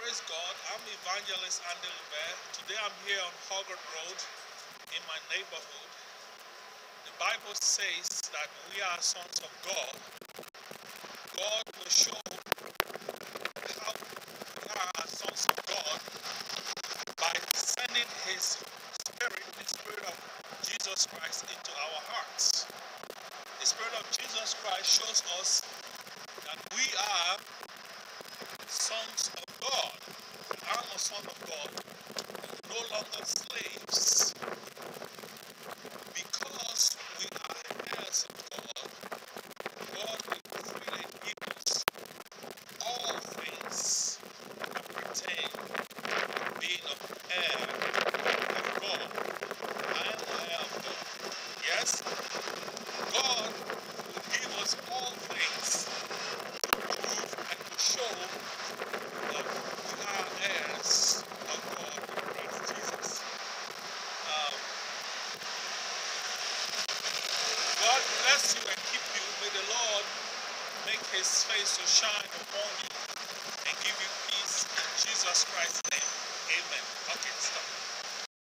Praise God. I'm Evangelist Andy Libert. Today I'm here on Hoggard Road in my neighborhood. The Bible says that we are sons of God. God will show how we are sons of God by sending His Spirit, the Spirit of Jesus Christ, into our hearts. The Spirit of Jesus Christ shows us that we are sons of God. I'm a son of God, no longer slaves. Because we are heirs of God, God will freely give us all things that pertain to being an heir of God. I am an heir of God. Yes, God will give us all things to prove and to show that we are heirs of God in Christ Jesus. Um, God bless you and keep you. May the Lord make His face to shine upon you and give you peace in Jesus Christ's name. Amen. Okay, stop.